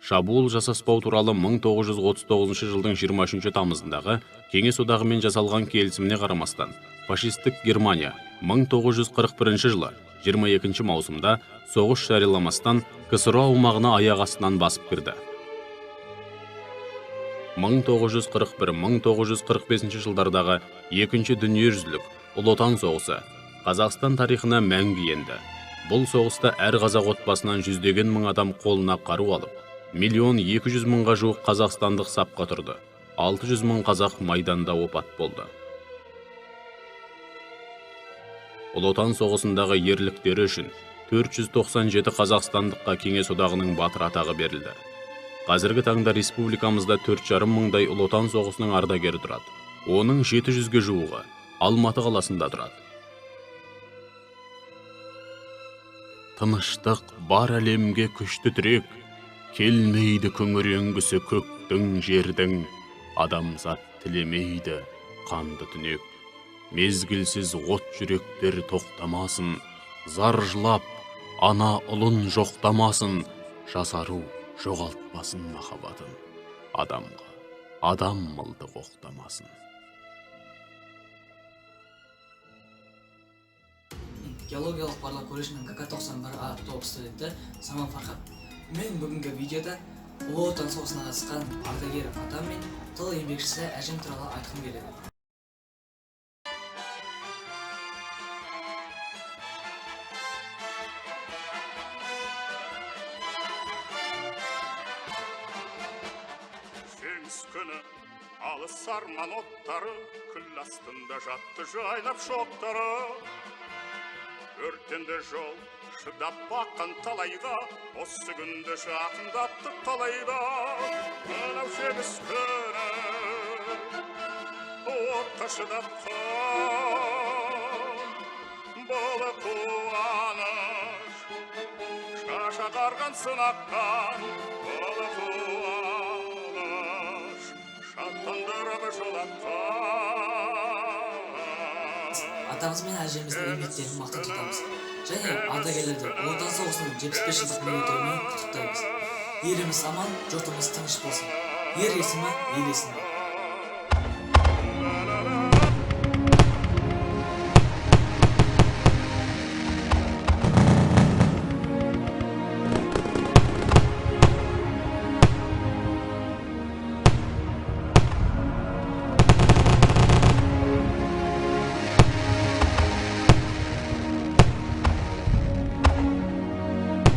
Шабуыл жасаспау туралы 1939 жылдың 23 тамызындағы Кеңес одағымен жасалған келісіміне қарамастан, фашистік Германия 1941 жылы 22 маусымда соғыс жарияламастан КСР аумағына аяқ астынан басып кірді. 1941-1945 жылдардағы екінші дүниежүзілік Ұлы Отан соғысы Қазақстан тарихына мәңгі енді. Бұл соғыста әр қазақ отбасынан жүздеген мың адам қолына қару алып, 1.200.000-ға жуық қазақстандық сапқа тұрды. 600.000 қазақ майданда опат болды. Ұлы Отан соғысындағы ерліктері үшін 497 қазақстандыққа Кеңес одағының батыр атағы берілді. Қазіргі таңда республикамызда 4,5 мыңдай Ұлы Отан соғысының ардагері тұрады. Оның 700-ге жуығы Алматы қаласында тұрады. Тыныштық бар әлемге күшті тірек, келмейді күңіренгісі көктің жердің, адамзат тілемейді қанды түнек. Мезгілсіз от жүректер тоқтамасын, зар жылап, ана ұлын жоқтамасын, жасару жоғалтпасын махаббатын, адамға адам мылдық оқтамасын. Геологиялық барлау колледжінің КК-91 автобус студенті Саман Фархат. Мен бүгінгі видеода Ұлы Отан соғысына қатысқан ардагер атам мен тыл еңбекшісі әжем туралы айтқым келеді. Жеңіс күні алыс арман оттары, күл астында жатты жайлап шоқтары. Өртенді жол шыдап баққан талайға, осы күнді жақындатты талайда. Мынау жеңіс күні отқа шыдатқан, бұл қуаныш шаша қарған сынақтан, бұл қуаныш шаттандырып жылатқан. Атамыз мен әжеміздің еңбектерін мақтан тұтамыз. Және ардагерлерді Ұлы Отан соғысының 75 жылдық мерейтойымен құттықтаймыз. Еліміз аман, жұртымыз тыныш болсын. Ер есімі ел есімі.